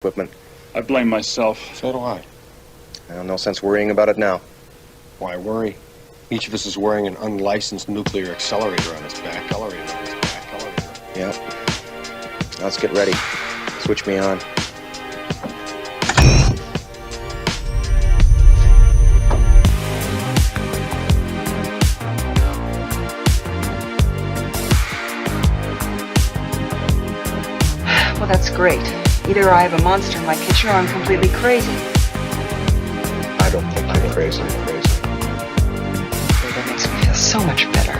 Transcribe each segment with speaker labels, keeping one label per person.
Speaker 1: equipment.
Speaker 2: I blame myself.
Speaker 3: So do I.
Speaker 1: Well, no sense worrying about it now.
Speaker 3: Why worry? Each of us is wearing an unlicensed nuclear accelerator on his back.
Speaker 1: Yep. Now let's get ready. Switch me on.
Speaker 4: Well, that's great. Either I have a monster in my kitchen or I'm completely crazy.
Speaker 1: I don't think I'm crazy.
Speaker 4: That makes me feel so much better.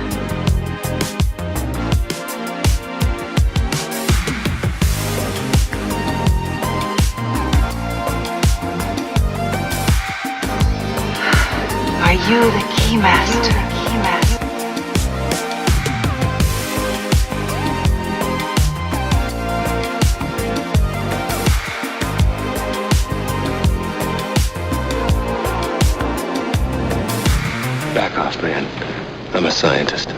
Speaker 4: Are you the keymaster?
Speaker 3: Back off, man. I'm a scientist.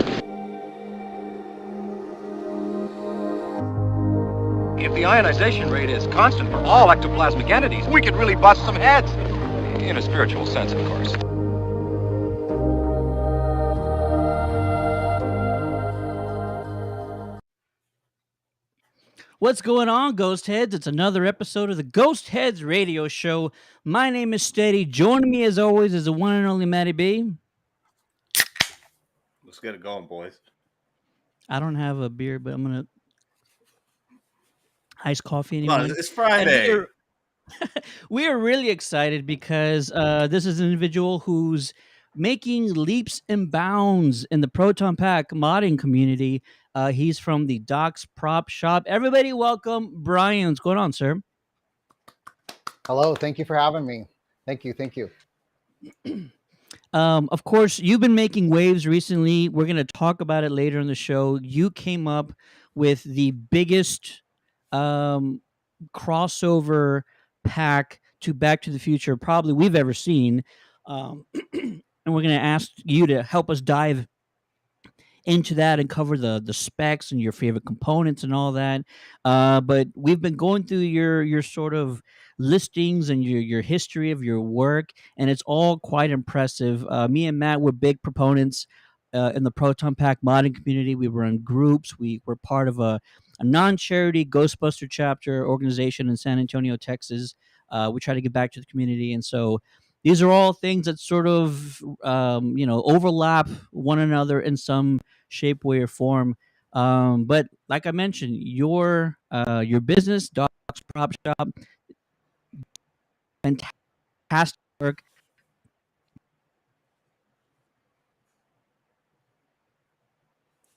Speaker 5: If the ionization rate is constant for all ectoplasmic entities, we could really bust some heads. In a spiritual sense, of course.
Speaker 6: What's going on, Ghostheads? It's another episode of the Ghostheads radio show. My name is Steady. Joining me, as always, is the one and only Matty B.
Speaker 7: Let's get it going, boys.
Speaker 6: I don't have a beer, but I'm going to iced coffee anyway.
Speaker 7: Come on, it's Friday.
Speaker 6: We are really excited because this is an individual who's making leaps and bounds in the Proton Pack modding community. He's from the Doc's Prop Shop. Everybody welcome Bryan. What's going on, sir?
Speaker 8: Hello. Thank you for having me. Thank you.
Speaker 6: Of course, you've been making waves recently. We're going to talk about it later in the show. You came up with the biggest crossover pack to Back to the Future probably we've ever seen. And we're going to ask you to help us dive into that and cover the specs and your favorite components and all that. But we've been going through your sort of listings and your history of your work, and it's all quite impressive. Me and Matt were big proponents in the Proton Pack modding community. We were in groups. We were part of a non-charity Ghostbuster chapter organization in San Antonio, Texas. We try to give back to the community, and so these are all things that sort of overlap one another in some shape, way, or form. But like I mentioned, your business, Doc's Prop Shop, fantastic work.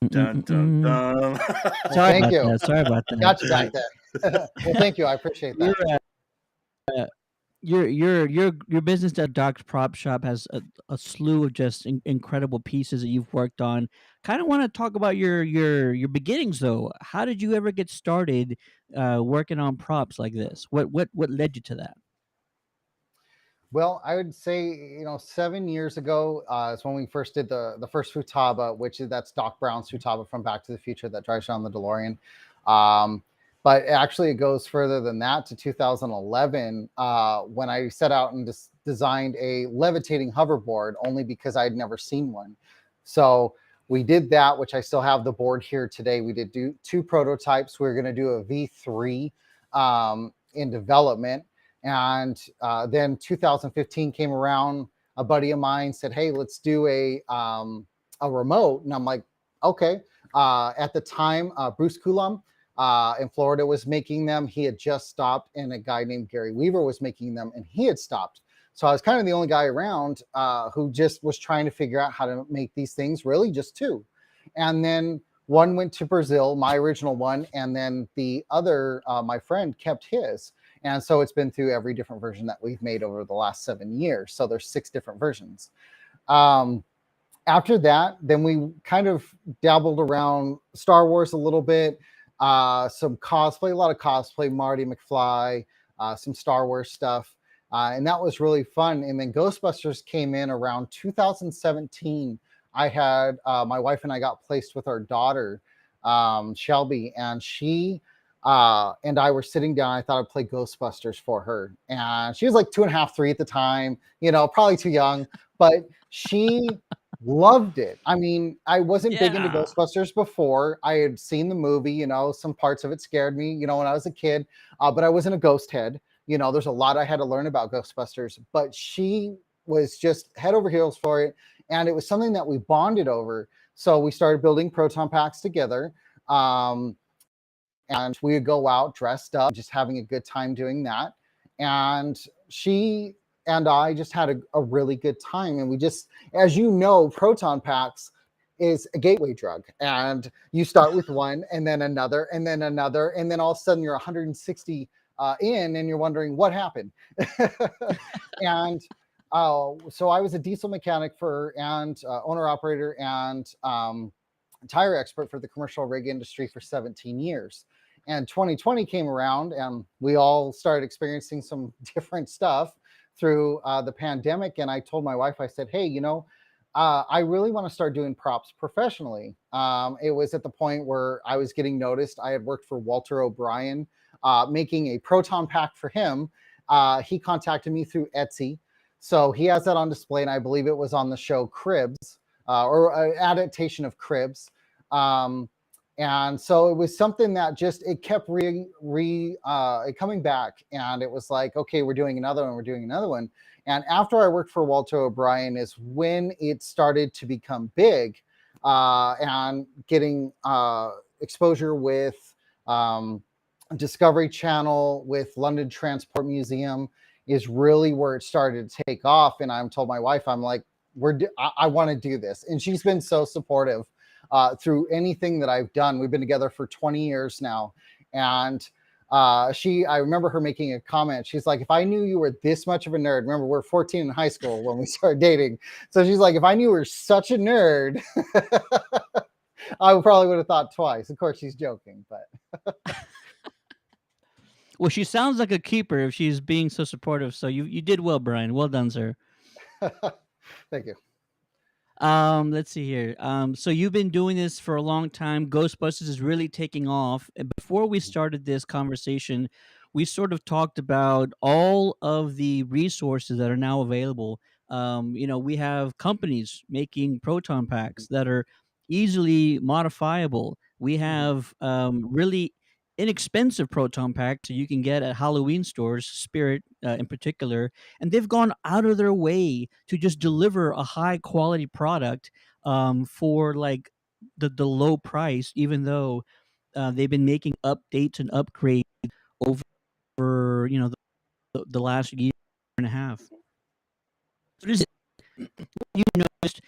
Speaker 7: Dun, dun, dun.
Speaker 6: Sorry
Speaker 8: Thank you.
Speaker 6: Sorry about that.
Speaker 8: Got you back there. Well, thank you. I appreciate that.
Speaker 6: Your business at Doc's Prop Shop has a slew of just incredible pieces that you've worked on. Kind of want to talk about your beginnings though. How did you ever get started working on props like this? What led you to that?
Speaker 8: Well, I would say 7 years ago is when we first did the first Futaba, that's Doc Brown's Futaba from Back to the Future that drives around the DeLorean. But actually, it goes further than that to 2011 when I set out and designed a levitating hoverboard, only because I'd never seen one. So we did that, which I still have the board here today. We did do 2 prototypes. We were going to do a V3 in development. And then 2015 came around. A buddy of mine said, "Hey, let's do a remote." And I'm like, "Okay." At the time, Bruce Coulomb in Florida was making them. He had just stopped, and a guy named Gary Weaver was making them, and he had stopped. So I was kind of the only guy around who just was trying to figure out how to make these things, really just 2. And then one went to Brazil, my original one, and then the other, my friend, kept his. And so it's been through every different version that we've made over the last 7 years. So there's 6 different versions. After that, then we kind of dabbled around Star Wars a little bit. Some cosplay, a lot of cosplay, Marty McFly, some Star Wars stuff. And that was really fun. And then Ghostbusters came in around 2017. I had my wife and I got placed with our daughter, Shelby, and she and I were sitting down. I thought I'd play Ghostbusters for her, and she was like 2.5, 3 at the time. Probably too young, but she loved it. I mean, I wasn't big into Ghostbusters before. I had seen the movie. Some parts of it scared me. When I was a kid, but I wasn't a ghost head. There's a lot I had to learn about Ghostbusters, but she was just head over heels for it, and it was something that we bonded over. So we started building proton packs together. And we would go out dressed up, just having a good time doing that. And she and I just had a really good time. And we just, as you know, proton packs is a gateway drug. And you start with one and then another and then another. And then all of a sudden you're 160 in and you're wondering what happened. And so I was a diesel mechanic and owner operator and tire expert for the commercial rig industry for 17 years. And 2020 came around and we all started experiencing some different stuff through the pandemic. And I told my wife, I said, hey, I really want to start doing props professionally. It was at the point where I was getting noticed. I had worked for Walter O'Brien, making a proton pack for him. He contacted me through Etsy. So he has that on display. And I believe it was on the show Cribs, or an adaptation of Cribs. And so it was something that it kept coming back. And it was like, okay, we're doing another one. And after I worked for Walter O'Brien is when it started to become big, and getting exposure with Discovery Channel, with London Transport Museum is really where it started to take off. And I'm told my wife, I'm like, I want to do this. And she's been so supportive through anything that I've done. We've been together for 20 years now. And I remember her making a comment. She's like, if I knew you were this much of a nerd, remember we're 14 in high school when we started dating. So she's like, if I knew you were such a nerd, I probably would have thought twice. Of course, she's joking, but.
Speaker 6: Well, she sounds like a keeper if she's being so supportive. So you did well, Bryan. Well done, sir.
Speaker 8: Thank you.
Speaker 6: Let's see here. So you've been doing this for a long time. Ghostbusters is really taking off. And before we started this conversation, we sort of talked about all of the resources that are now available. We have companies making proton packs that are easily modifiable. We have really inexpensive proton packs that you can get at Halloween stores, Spirit in particular, and they've gone out of their way to just deliver a high quality product for like the low price, even though they've been making updates and upgrades over the last year and a half. What is it you noticed?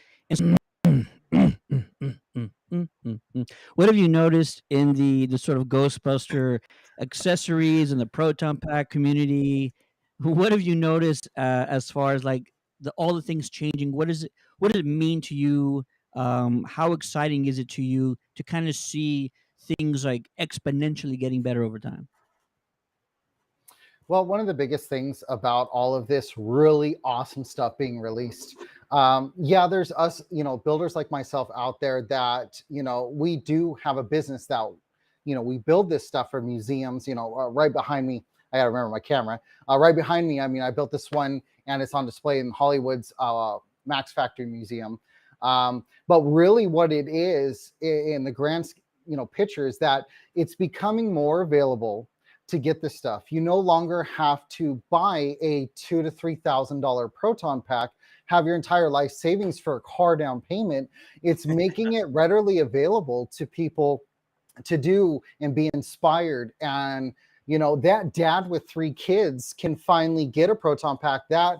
Speaker 6: What have you noticed in the sort of Ghostbuster accessories and the proton pack community? What have you noticed as far as like all the things changing? What does it mean to you? How exciting is it to you to kind of see things like exponentially getting better over time?
Speaker 8: Well, one of the biggest things about all of this really awesome stuff being released, there's us, builders like myself out there that, we do have a business that, we build this stuff for museums, right behind me. I gotta remember my camera. Right behind me, I built this one and it's on display in Hollywood's Max Factory Museum. But really what it is in the grand, picture is that it's becoming more available to get this stuff. You no longer have to buy a $2,000 to $3,000 proton pack, have your entire life savings for a car down payment. It's making it readily available to people to do and be inspired. And, that dad with 3 kids can finally get a proton pack. That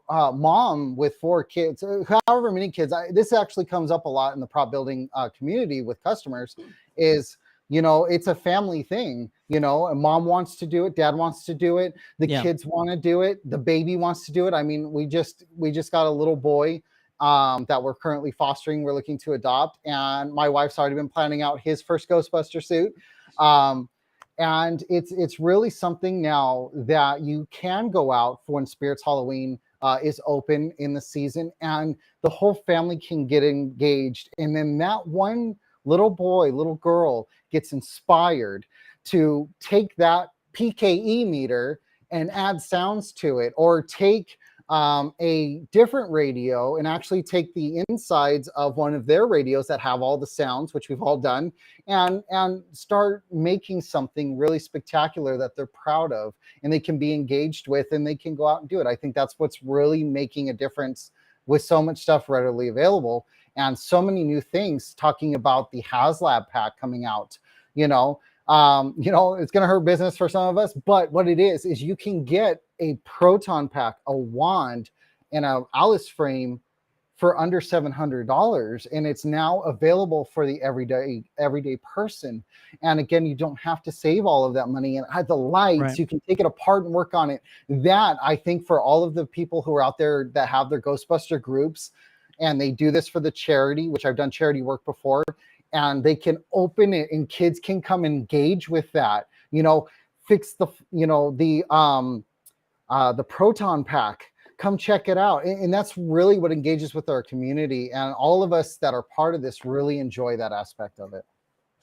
Speaker 8: mom with 4 kids, however many kids, this actually comes up a lot in the prop building community with customers is, it's a family thing, and mom wants to do it. Dad wants to do it. The kids want to do it. The baby wants to do it. I mean, we just got a little boy that we're currently fostering. We're looking to adopt. And my wife's already been planning out his first Ghostbuster suit. And it's really something now that you can go out for when Spirits Halloween is open in the season and the whole family can get engaged. And then that one little boy, little girl gets inspired to take that PKE meter and add sounds to it, or take a different radio and actually take the insides of one of their radios that have all the sounds, which we've all done, and start making something really spectacular that they're proud of and they can be engaged with, and they can go out and do it. I think that's what's really making a difference with so much stuff readily available and so many new things. Talking about the HasLab pack coming out, it's going to hurt business for some of us, but what it is you can get a proton pack, a wand, and a Alice frame for under $700, and it's now available for the everyday person. And again, you don't have to save all of that money, and the lights, right, you can take it apart and work on it. That, I think, for all of the people who are out there that have their Ghostbuster groups and they do this for the charity, which I've done charity work before, and they can open it and kids can come engage with that, fix the proton pack, come check it out. And that's really what engages with our community, and all of us that are part of this really enjoy that aspect of it.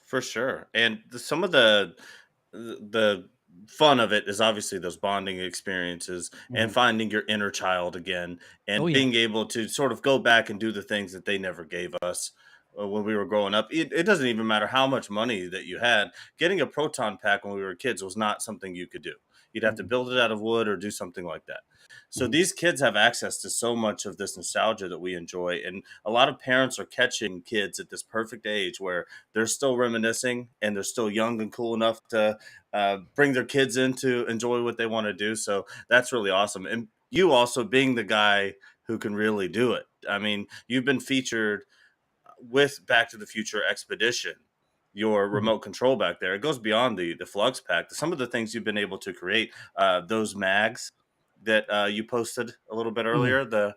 Speaker 7: For sure. And some of the fun of it is obviously those bonding experiences and finding your inner child again, and being able to sort of go back and do the things that they never gave us when we were growing up. It doesn't even matter how much money that you had. Getting a proton pack when we were kids was not something you could do. You'd have to build it out of wood or do something like that. So these kids have access to so much of this nostalgia that we enjoy. And a lot of parents are catching kids at this perfect age where they're still reminiscing and they're still young and cool enough to bring their kids in to enjoy what they want to do. So that's really awesome. And you also being the guy who can really do it. I mean, you've been featured with Back to the Future Expedition, your remote control back there. It goes beyond the Flux Pack. Some of the things you've been able to create, those mags that you posted a little bit earlier,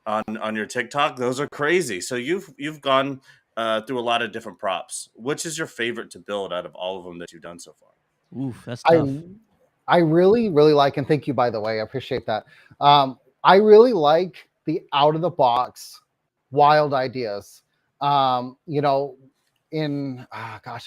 Speaker 7: on your TikTok, those are crazy. So you've gone through a lot of different props. Which is your favorite to build out of all of them that you've done so far?
Speaker 6: Oof, that's tough.
Speaker 8: I really, really like, and thank you, by the way, I appreciate that. I really like the out of the box wild ideas. I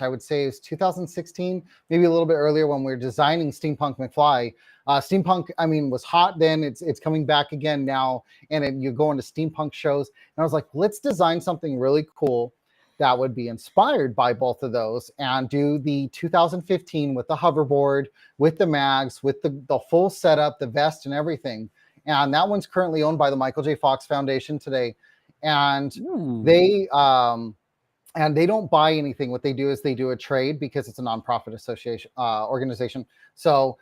Speaker 8: would say it's 2016, maybe a little bit earlier, when we were designing Steampunk McFly. Steampunk, was hot then. It's coming back again now, and you go into steampunk shows. And I was like, let's design something really cool that would be inspired by both of those, and do the 2015 with the hoverboard, with the mags, with the full setup, the vest and everything. And that one's currently owned by the Michael J. Fox Foundation today. And they don't buy anything. What they do is they do a trade, because it's a nonprofit association organization. So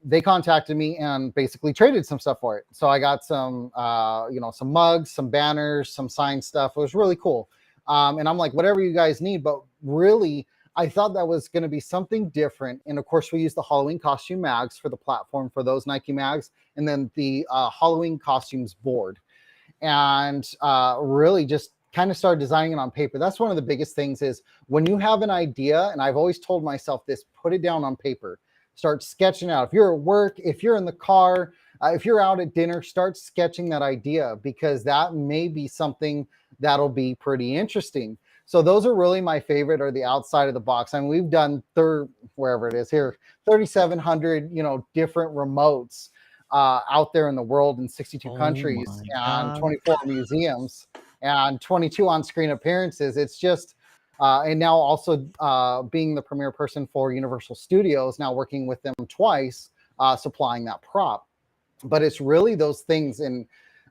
Speaker 8: they contacted me and basically traded some stuff for it. So I got some some mugs, some banners, some signed stuff. It was really cool. And I'm like, whatever you guys need. But really, I thought that was going to be something different. And of course, we used the Halloween costume mags for the platform for those Nike mags, and then the Halloween costumes board. And really just kind of started designing it on paper. That's one of the biggest things, is when you have an idea, and I've always told myself this, put it down on paper, start sketching out. If you're at work, if you're in the car, if you're out at dinner, start sketching that idea, because that may be something that'll be pretty interesting. So those are really my favorite, or the outside of the box. We've done 3,700, different remotes out there in the world, in 62 countries and 24 museums and 22 on-screen appearances. It's just, and now also being the premier person for Universal Studios, now working with them twice, supplying that prop. But it's really those things. And,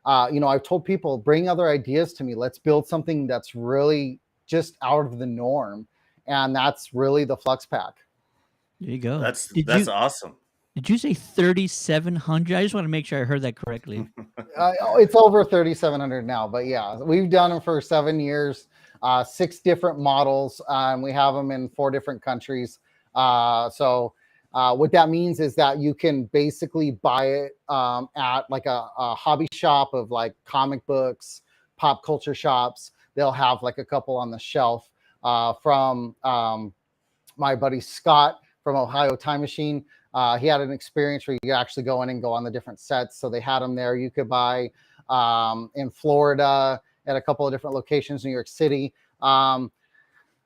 Speaker 8: I've told people, bring other ideas to me. Let's build something that's really just out of the norm. And that's really the Flux Pack.
Speaker 6: There you go.
Speaker 7: That's awesome.
Speaker 6: Did you say 3,700? I just want to make sure I heard that correctly.
Speaker 8: It's over 3,700 now, but yeah, we've done them for 7 years, 6 different models, and we have them in 4 different countries. So what that means is that you can basically buy it at like a hobby shop of like comic books, pop culture shops. They'll have like a couple on the shelf from my buddy Scott from Ohio Time Machine. He had an experience where you could actually go in and go on the different sets. So they had them there. You could buy in Florida at a couple of different locations, New York City.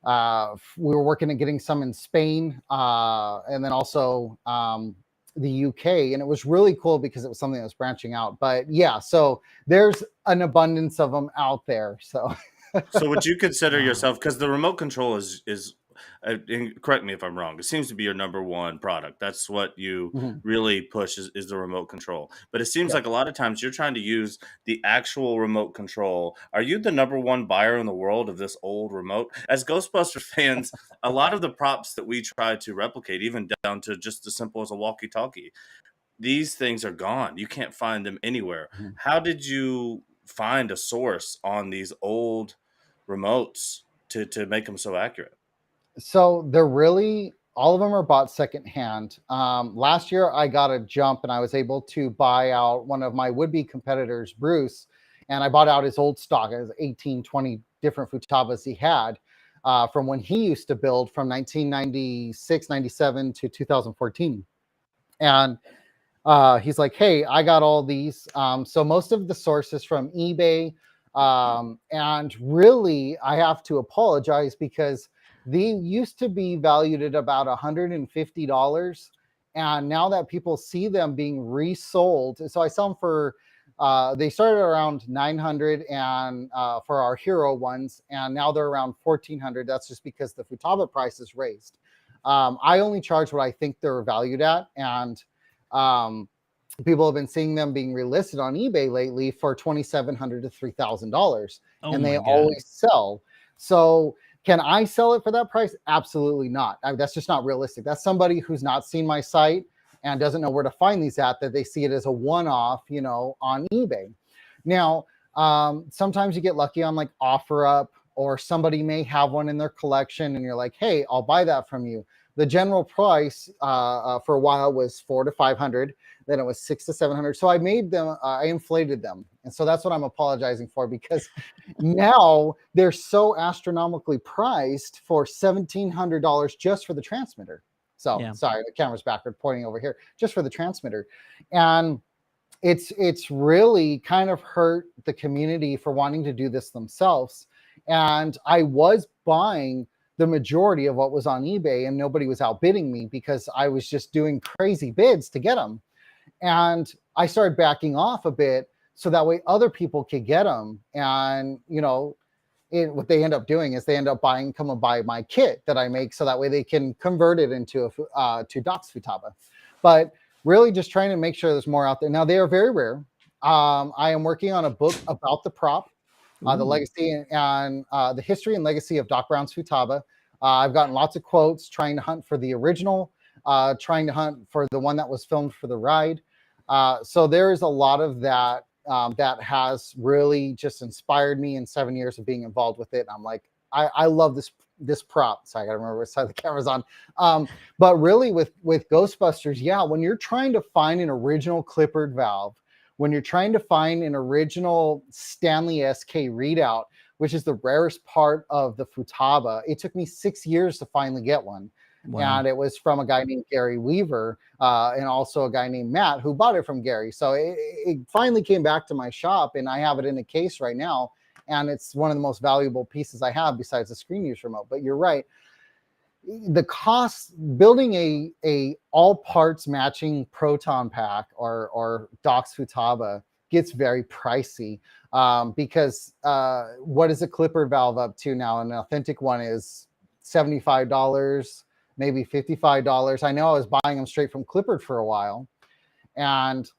Speaker 8: We were working at getting some in Spain, and then also the UK, and it was really cool because it was something that was branching out. But yeah, so there's an abundance of them out there. So
Speaker 7: So would you consider yourself, because the remote control is and correct me if I'm wrong, it seems to be your number one product. That's what you
Speaker 8: Mhm.
Speaker 7: really push is the remote control. But it seems
Speaker 8: Yeah.
Speaker 7: like a lot of times you're trying to use the actual remote control. Are you the number one buyer in the world of this old remote? As Ghostbuster fans, a lot of the props that we try to replicate, even down to just as simple as a walkie-talkie, these things are gone. You can't find them anywhere.
Speaker 8: Mhm.
Speaker 7: How did you find a source on these old remotes to make them so accurate?
Speaker 8: So they're really, all of them are bought secondhand. Last year I got a jump and I was able to buy out one of my would-be competitors, Bruce, and I bought out his old stock. It was 18, 20 different futabas he had from when he used to build from 1996, 97 to 2014. And he's like, hey, I got all these. So most of the sources from eBay. And really, I have to apologize because they used to be valued at about $150. And now that people see them being resold, so I sell them for, they started around 900 and for our hero ones, and now they're around 1400. That's just because the Futaba price is raised. I only charge what I think they're valued at. And people have been seeing them being relisted on eBay lately for $2,700 to $3,000, and they always sell. So can I sell it for that price? Absolutely not. That's just not realistic. That's somebody who's not seen my site and doesn't know where to find these at, that they see it as a one-off, on eBay. Now, sometimes you get lucky on like OfferUp, or somebody may have one in their collection and you're like, hey, I'll buy that from you. The general price for a while was $400 to $500. Then it was $600 to $700. So I made them, I inflated them. And so that's what I'm apologizing for, because now they're so astronomically priced for $1,700 just for the transmitter. So sorry, the camera's backward pointing over here, just for the transmitter. And it's really kind of hurt the community for wanting to do this themselves. And I was buying the majority of what was on eBay, and nobody was outbidding me because I was just doing crazy bids to get them. And I started backing off a bit so that way other people could get them. And, what they end up doing is they end up come and buy my kit that I make, so that way they can convert it into to Doc's Futaba. But really just trying to make sure there's more out there. Now, they are very rare. I am working on a book about the prop, the legacy and the history and legacy of Doc Brown's Futaba. I've gotten lots of quotes trying to hunt for the original, trying to hunt for the one that was filmed for the ride. So there is a lot of that that has really just inspired me in 7 years of being involved with it. And I'm like, I love this prop. So I got to remember which side the camera's on. But really with Ghostbusters, yeah, when you're trying to find an original Clippard valve, when you're trying to find an original Stanley SK readout, which is the rarest part of the Futaba, it took me 6 years to finally get one. Wow. And it was from a guy named Gary Weaver and also a guy named Matt who bought it from Gary. So it finally came back to my shop, and I have it in a case right now. And it's one of the most valuable pieces I have besides the screen use remote. But you're right. The cost, building a all parts matching proton pack or Doc's Futaba gets very pricey because what is a Clippard valve up to now? An authentic one is $75, maybe $55. I know I was buying them straight from Clippard for a while. And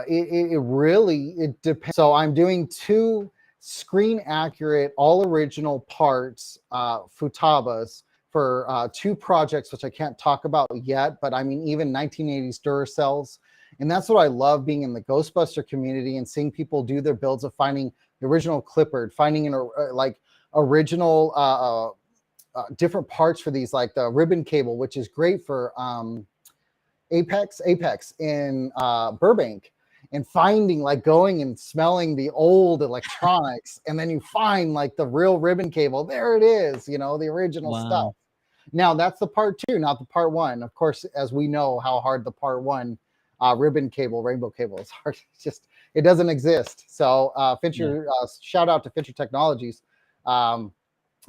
Speaker 8: it really depends. So I'm doing 2 screen accurate, all original parts Futabas for 2 projects, which I can't talk about yet, but I mean, even 1980s Duracells. And that's what I love, being in the Ghostbuster community and seeing people do their builds of finding the original Clippard, finding like original different parts for these, like the ribbon cable, which is great for Apex in Burbank, and finding, like, going and smelling the old electronics, and then you find like the real ribbon cable. There it is, the original stuff. Now that's the part 2, not the part 1. Of course, as we know how hard the part 1 ribbon cable, rainbow cable is hard. It's just it doesn't exist. So Fincher, shout out to Fincher Technologies,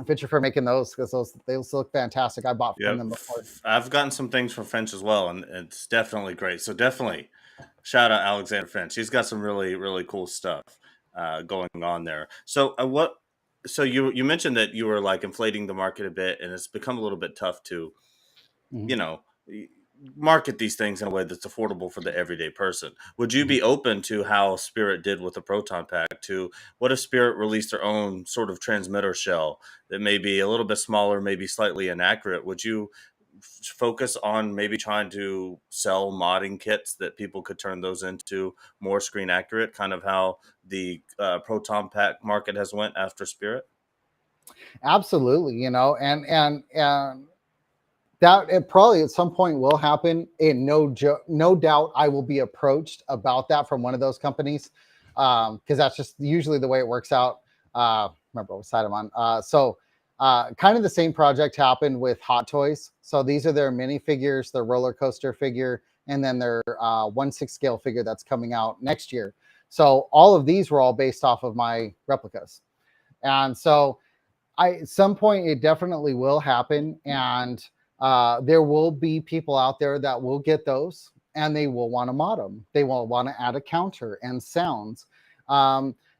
Speaker 8: Fincher for making those, because they look fantastic. I bought from them before.
Speaker 7: I've gotten some things from Finch as well, and it's definitely great. So definitely shout out Alexander Finch. He's got some really, really cool stuff going on there. So So you mentioned that you were like inflating the market a bit, and it's become a little bit tough to, you know, market these things in a way that's affordable for the everyday person. Would you be open to how Spirit did with the Proton Pack? To what if Spirit released their own sort of transmitter shell that may be a little bit smaller, maybe slightly inaccurate? Would you focus on maybe trying to sell modding kits that people could turn those into more screen accurate, kind of how the Proton Pack market has went after Spirit?
Speaker 8: Absolutely, and that it probably at some point will happen. And no doubt I will be approached about that from one of those companies, because that's just usually the way it works out. Remember what side I'm on. Kind of the same project happened with Hot Toys. So these are their mini figures, their roller coaster figure, and then their 1/6 scale figure that's coming out next year. So all of these were all based off of my replicas. And so at some point it definitely will happen. And there will be people out there that will get those, and they will want to mod them. They will want to add a counter and sounds.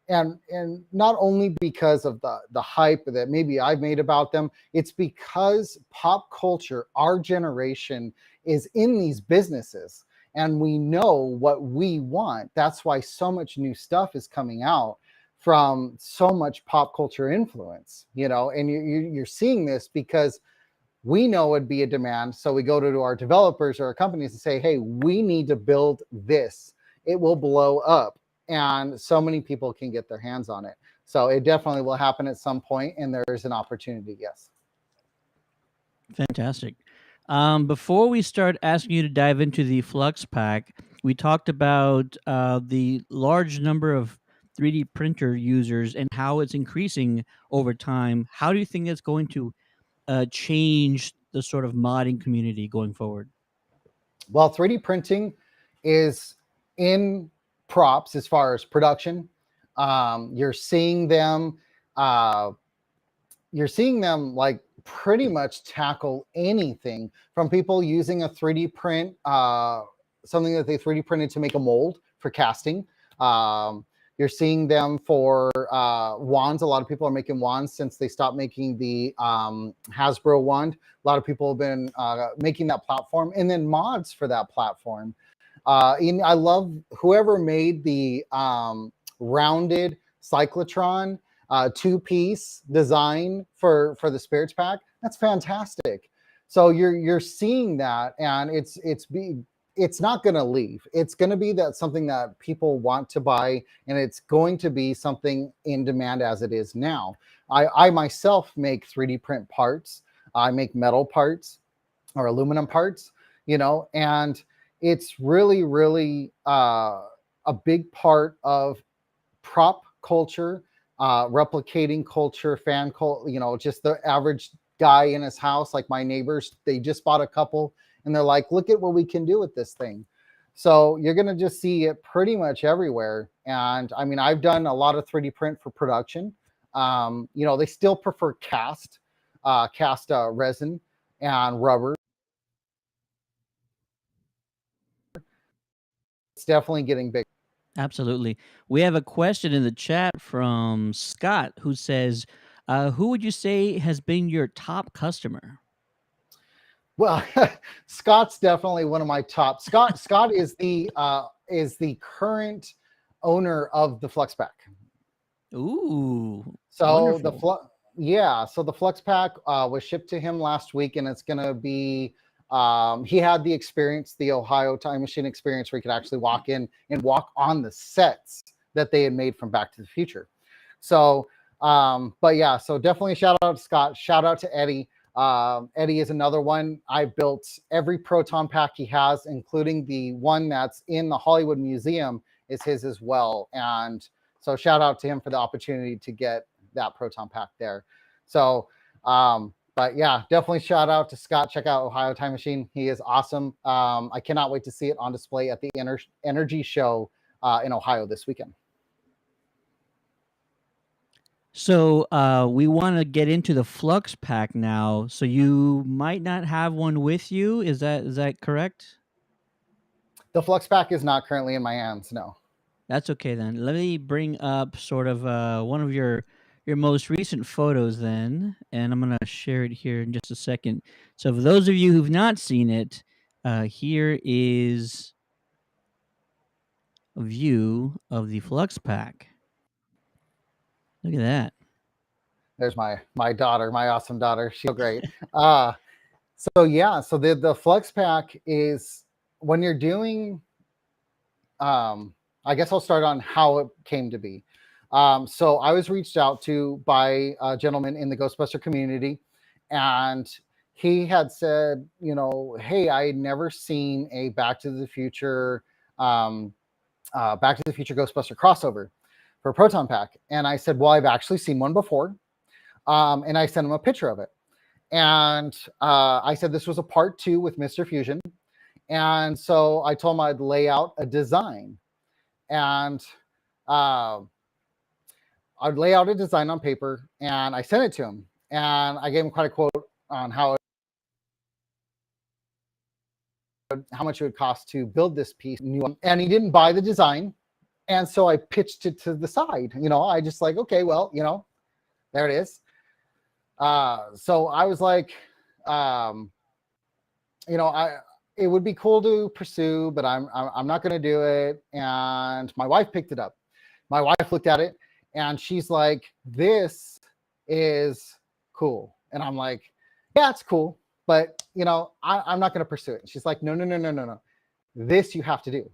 Speaker 8: And not only because of the hype that maybe I've made about them, it's because pop culture, our generation, is in these businesses, and we know what we want. That's why so much new stuff is coming out from so much pop culture influence, and you're seeing this because we know it'd be a demand. So we go to our developers or our companies and say, hey, we need to build this. It will blow up. And so many people can get their hands on it. So it definitely will happen at some point, and there's an opportunity, yes.
Speaker 6: Fantastic. Before we start asking you to dive into the Flux Pack, we talked about the large number of 3D printer users and how it's increasing over time. How do you think it's going to change the sort of modding community going forward?
Speaker 8: Well, 3D printing is in props as far as production. You're seeing them like pretty much tackle anything, from people using a 3D print, something that they 3D printed to make a mold for casting. You're seeing them for wands. A lot of people are making wands since they stopped making the Hasbro wand. A lot of people have been making that platform, and then mods for that platform. I love whoever made the rounded cyclotron 2-piece design for the Spirits Pack. That's fantastic. So you're seeing that, and it's not going to leave. It's going to be something that people want to buy, and it's going to be something in demand as it is now. I myself make 3D print parts. I make metal parts or aluminum parts, and it's really, really a big part of prop culture, replicating culture, fan culture, just the average guy in his house, like my neighbors. They just bought a couple, and they're like, look at what we can do with this thing. So you're going to just see it pretty much everywhere. And I mean, I've done a lot of 3D print for production. They still prefer cast resin and rubber. It's definitely getting big.
Speaker 6: Absolutely. We have a question in the chat from Scott, who says, who would you say has been your top customer?
Speaker 8: Well, Scott's definitely one of my top. Scott is the current owner of the Flux Pack.
Speaker 6: Ooh.
Speaker 8: So
Speaker 6: wonderful.
Speaker 8: So the Flux Pack was shipped to him last week, and it's gonna be he had the experience, the Ohio Time Machine experience, where he could actually walk in and walk on the sets that they had made from Back to the Future. So but yeah, so definitely shout out to Scott, shout out to Eddie. Eddie is another one. I built every Proton Pack he has, including the one that's in the Hollywood Museum is his as well. And so shout out to him for the opportunity to get that Proton Pack there. So, but yeah, definitely shout out to Scott. Check out Ohio Time Machine. He is awesome. I cannot wait to see it on display at the Energy Show in Ohio this weekend.
Speaker 6: So we want to get into the Flux Pack now. So you might not have one with you. Is that correct?
Speaker 8: The Flux Pack is not currently in my hands. No.
Speaker 6: That's okay then. Let me bring up sort of one of your most recent photos then, and I'm gonna share it here in just a second. So for those of you who've not seen it, here is a view of the Flux Pack. Look at that.
Speaker 8: There's my daughter, my awesome daughter. She's great. So yeah, so the Flux Pack is when you're doing. I guess I'll start on how it came to be. So I was reached out to by a gentleman in the Ghostbuster community, and he had said, hey, I had never seen a Back to the Future Ghostbuster crossover for Proton Pack. And I said, well, I've actually seen one before. And I sent him a picture of it. And I said this was a part 2 with Mr. Fusion. And so I told him I'd lay out a design. And I'd lay out a design on paper, and I sent it to him. And I gave him quite a quote on how much it would cost to build this piece new. And he didn't buy the design. And so I pitched it to the side. I just like, okay, well, there it is. So I was like, it would be cool to pursue, but I'm not going to do it. And my wife picked it up. My wife looked at it, and she's like, this is cool. And I'm like, yeah, it's cool, but I'm not going to pursue it. And she's like, no. This you have to do.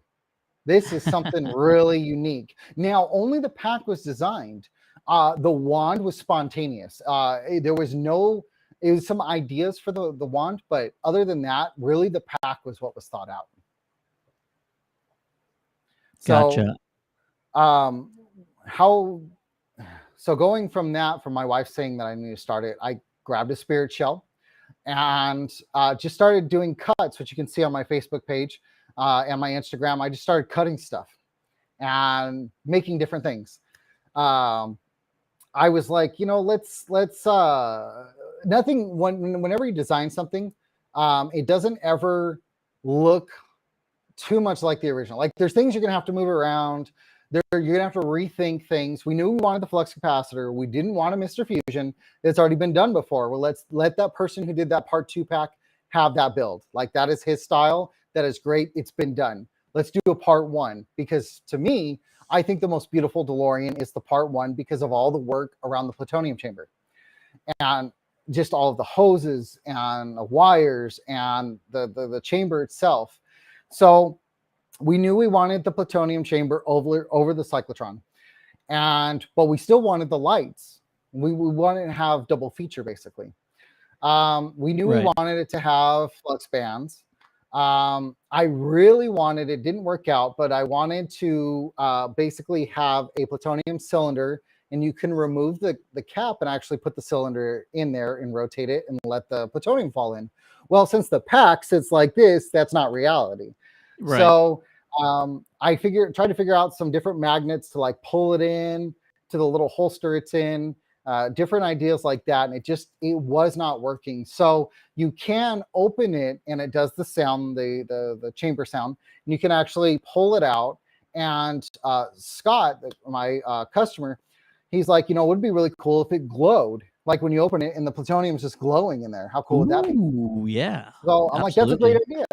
Speaker 8: This is something really unique. Now, only the pack was designed. The wand was spontaneous. There was it was some ideas for the wand, but other than that, really the pack was what was thought out.
Speaker 6: Gotcha.
Speaker 8: So going from that, from my wife saying that I need to start it, I grabbed a spirit shell and just started doing cuts, which you can see on my Facebook page and my Instagram. I just started cutting stuff and making different things. I was like, let's nothing. Whenever you design something, it doesn't ever look too much like the original. Like there's things you're gonna have to move around. You're gonna have to rethink things. We knew we wanted the flux capacitor. We didn't want a Mr. Fusion. It's already been done before. Well, let's let that person who did that part 2 pack have that build. Like that is his style. That is great. It's been done. Let's do a part 1, because to me, I think the most beautiful DeLorean is the part 1 because of all the work around the plutonium chamber and just all of the hoses and the wires and the chamber itself. So we knew we wanted the plutonium chamber over the cyclotron, but we still wanted the lights. We wanted to have double feature basically. We knew we wanted it to have flux bands. I really wanted, it didn't work out, but I wanted to basically have a plutonium cylinder, and you can remove the cap and actually put the cylinder in there and rotate it and let the plutonium fall in. Well, since the pack sits like this, that's not reality. Right. So I tried to figure out some different magnets to like pull it in to the little holster it's in. Different ideas like that, and it was not working. So you can open it and it does the sound, the chamber sound, and you can actually pull it out. And Scott, my customer, he's like, it would be really cool if it glowed, like when you open it and the plutonium's just glowing in there. How cool would that be?
Speaker 6: Ooh, yeah.
Speaker 8: So I'm like, that's a great idea.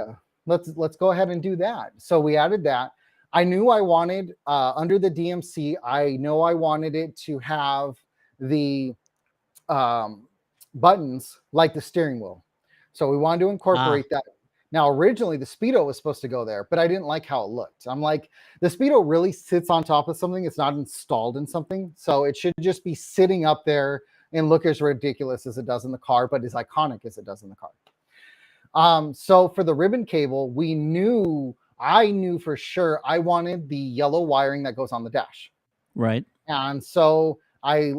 Speaker 8: Let's go ahead and do that. So we added that. I knew I wanted under the DMC. I know I wanted it to have the buttons like the steering wheel. So we wanted to incorporate that. Now, originally the Speedo was supposed to go there, but I didn't like how it looked. I'm like, the Speedo really sits on top of something. It's not installed in something. So it should just be sitting up there and look as ridiculous as it does in the car, but as iconic as it does in the car. So for the ribbon cable, I knew for sure I wanted the yellow wiring that goes on the dash.
Speaker 6: Right.
Speaker 8: And so I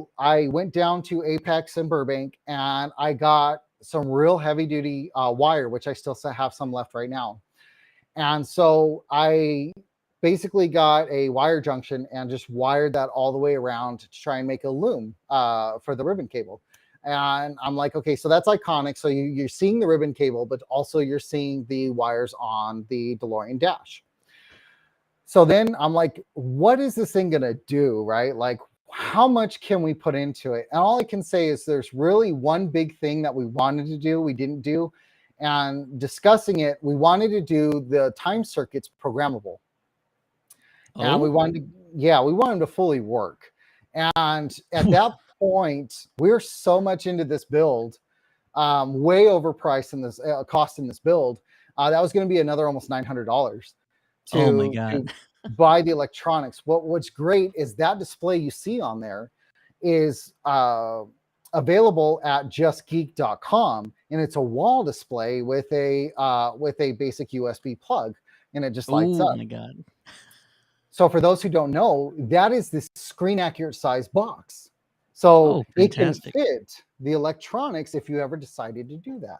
Speaker 8: went down to Apex in Burbank, and I got some real heavy duty wire, which I still have some left right now. And so I basically got a wire junction and just wired that all the way around to try and make a loom for the ribbon cable. And I'm like, okay, so that's iconic. So you're seeing the ribbon cable, but also you're seeing the wires on the DeLorean dash. So then I'm like, what is this thing going to do, right? Like, how much can we put into it? And all I can say is there's really one big thing that we wanted to do, we didn't do. And discussing it, we wanted to do the time circuits programmable. And we wanted to fully work. And at that point, we were so much into this build, way overpriced in this cost in this build. That was going to be another almost $900 to buy the electronics. What's great is that display you see on there is available at justgeek.com, and it's a wall display with a basic USB plug, and it just lights up. Oh my God. So for those who don't know, that is this screen accurate size box. So it can fit the electronics if you ever decided to do that.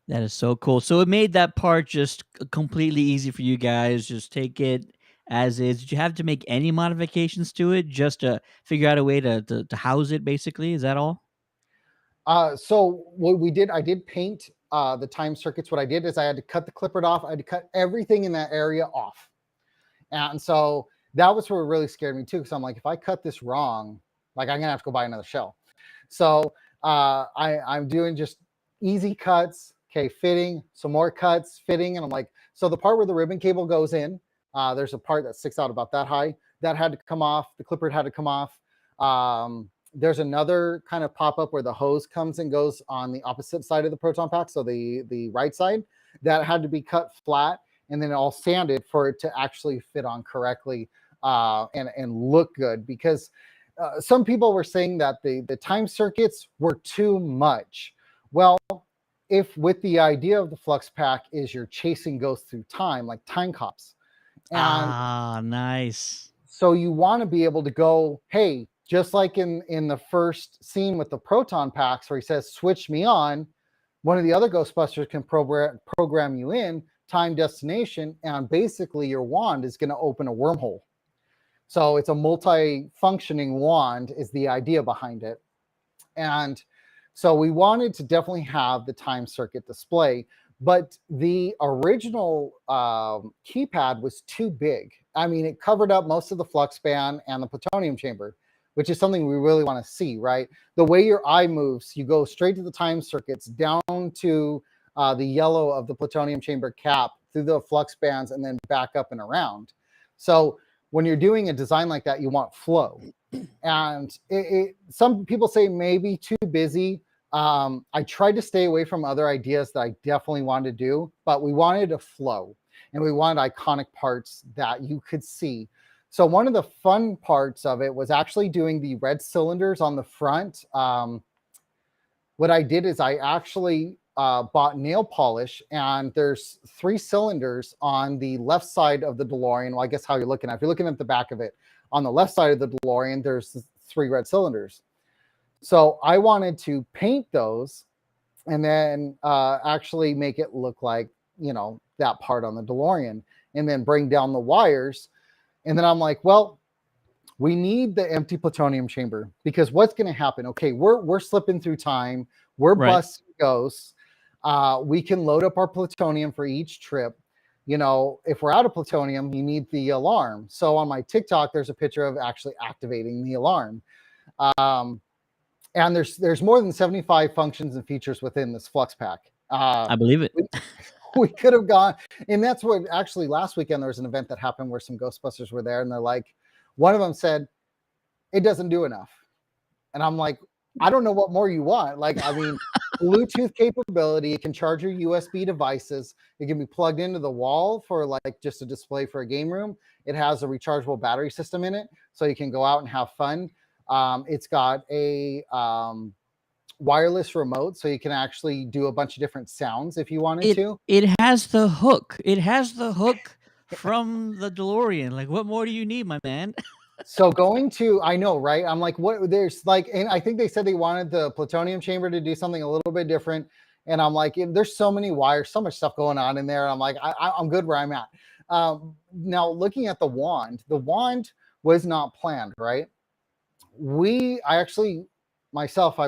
Speaker 6: That is so cool. So it made that part just completely easy for you guys. Just take it as is. Did you have to make any modifications to it just to figure out a way to house it, basically? Is that all?
Speaker 8: So what we did, I did paint the time circuits. What I did is I had to cut the clipboard off. I had to cut everything in that area off. And so that was what really scared me too. Because I'm like, if I cut this wrong, like I'm going to have to go buy another shell. So I'm doing just easy cuts. Okay, fitting, some more cuts, fitting. And I'm like, so the part where the ribbon cable goes in, there's a part that sticks out about that high. That had to come off. The clipboard had to come off. There's another kind of pop-up where the hose comes and goes on the opposite side of the proton pack. So the right side, that had to be cut flat and then all sanded for it to actually fit on correctly and look good. Because some people were saying that the time circuits were too much. Well, if with the idea of the Flux Pack is you're chasing ghosts through time, like time cops.
Speaker 6: And nice.
Speaker 8: So you want to be able to go, hey, just like in the first scene with the proton packs where he says, switch me on, one of the other Ghostbusters can program you in, time, destination, and basically your wand is going to open a wormhole. So it's a multi-functioning wand is the idea behind it. And so we wanted to definitely have the time circuit display, but the original keypad was too big. I mean, it covered up most of the flux band and the plutonium chamber, which is something we really want to see, right? The way your eye moves, you go straight to the time circuits, down to the yellow of the plutonium chamber cap, through the flux bands, and then back up and around. So when you're doing a design like that, you want flow. And some people say maybe too busy. I tried to stay away from other ideas that I definitely wanted to do, but we wanted a flow and we wanted iconic parts that you could see. So one of the fun parts of it was actually doing the red cylinders on the front. What I did is I actually bought nail polish, and there's 3 cylinders on the left side of the DeLorean. Well, I guess how you're looking at it. If you're looking at the back of it, on the left side of the DeLorean, there's 3 red cylinders. So I wanted to paint those and then actually make it look like, you know, that part on the DeLorean, and then bring down the wires. And then I'm like, well, we need the empty plutonium chamber, because what's going to happen? Okay, we're slipping through time. We're busting ghosts. We can load up our plutonium for each trip. You know, if we're out of plutonium, you need the alarm. So on my TikTok, there's a picture of actually activating the alarm. And there's more than 75 functions and features within this Flux Pack.
Speaker 6: I believe it.
Speaker 8: We could have gone, and that's what actually last weekend there was an event that happened where some Ghostbusters were there, and they're like, one of them said, it doesn't do enough. And I'm like, I don't know what more you want. Like, I mean, Bluetooth capability, it can charge your USB devices. It can be plugged into the wall for like just a display for a game room. It has a rechargeable battery system in it, so you can go out and have fun. It's got a wireless remote, so you can actually do a bunch of different sounds if you wanted to.
Speaker 6: It has the hook. It has the hook from the DeLorean. Like, what more do you need, my man?
Speaker 8: So I know, right? I'm like, what? There's like, and I think they said they wanted the plutonium chamber to do something a little bit different. And I'm like, there's so many wires, so much stuff going on in there. I'm like, I'm good where I'm at. Now looking at the wand was not planned, right? I